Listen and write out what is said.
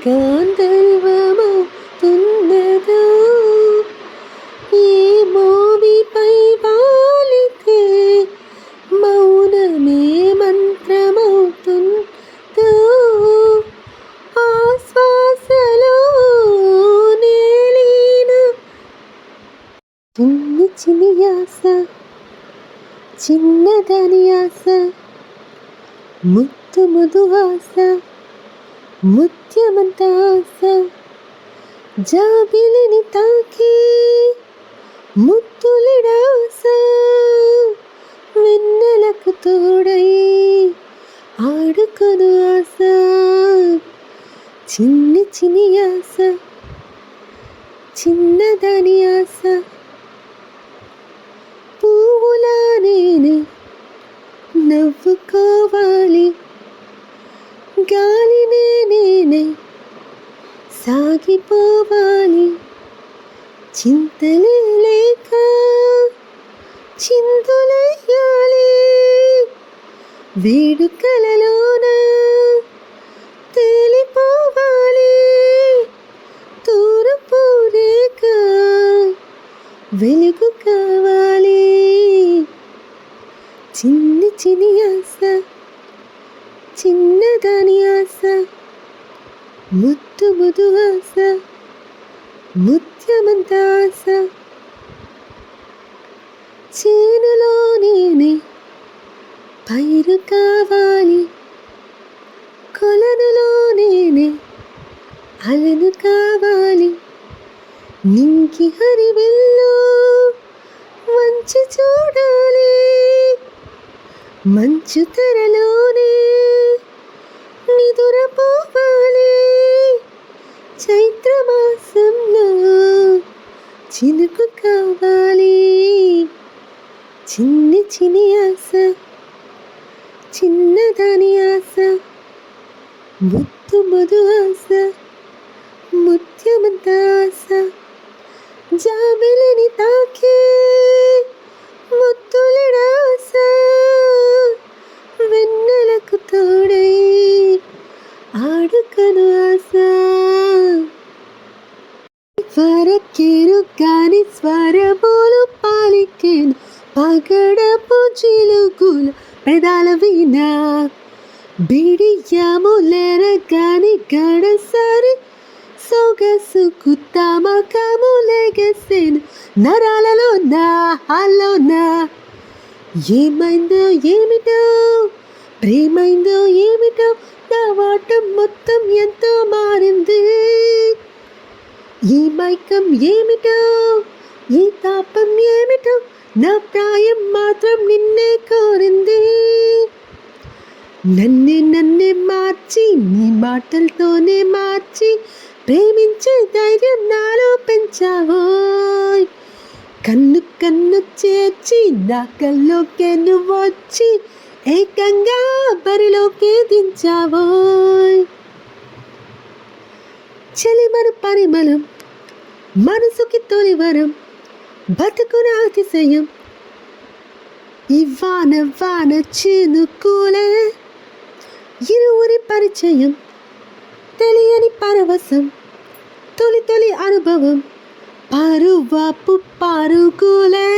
గాంధర్వమవుతున్నదో ఈ మోవిపై వాలితే మౌనమే మంత్రమవుతుందో ఆశ్వాసలో నేలీన చిన్ని చిన్ని ఆశ చిన్నదాని ఆశ ముత్తు ముదు ఆశ ముత్యమంత ఆశ జాబిలిని తాకి ముత్తులిడాస వెన్నెలకు తోడై ఆడుకొను ఆశ చిన్ని చిన్ని ఆశ చిన్నదాని ఆశ పువ్వులా నేనే నవ్వుకోవాలి గాలినే నేనే సాగిపోవాలి చింతలే లేక చిందులెయ్యాలి వేడుకలలోన తేలిపోవాలి తూర్పు రేఖ వెలుగు కావాలి చిన్ని చిన్ని ఆశ చిన్నదాని ఆశ ముత్తు ముదు ఆశ ముత్యమంత ఆశ చేనులో నేనే పైరు కావాలి కొలనులో నేనే అలను కావాలి నింకి హరివెల్లు వంచి చూడాలి మంచు తెరలోనే నిదురపోవాలి చైత్రమాసంలో చినుకు కావాలి చిన్ని చిన్ని ఆశ చిన్నదాని ఆశ ముత్తు మధు ఆశ ముత్యమంత ఆశ జాబిలిని తాకి ముత్తులిడాస వెన్నెలకు తోడై ఆడుకను ఆశ స్వరకేరు కాని స్వరములు పాలికేను పగడపు చిలుకుల పెదాల వీణ బిడియములెర కాని గడసరి సొగసుకు తమకములెగసెను నరాలలో నా హాలోనా ఏమైందో ఏమిటో ప్రేమైందో ఏమిటో నా వాటం మొత్తం ఎంతో మారింది ఈ మైకం ఏమిటో ఈ తాపం ఏమిటో నా ప్రాయం మాత్రం నిన్నే కోరింది నన్నే మార్చి నీ మాటలతోనే మార్చి ప్రేమించే ధైర్యం నాలో పెంచావోయ్ కన్ను కన్ను చేర్చి నా కల్లోకే నువ్వు వచ్చి ఏకంగా బరిలోకి దించావోయ్ చెలిమన పరిమళం మనసుకి తొలివరం బతుకున అతిశయం ఇవ్వాన వాన చినుకులే ఇరువురి పరిచయం తెలియని పరవశం తొలి తొలి అనుభవం పరువపు పరుగులే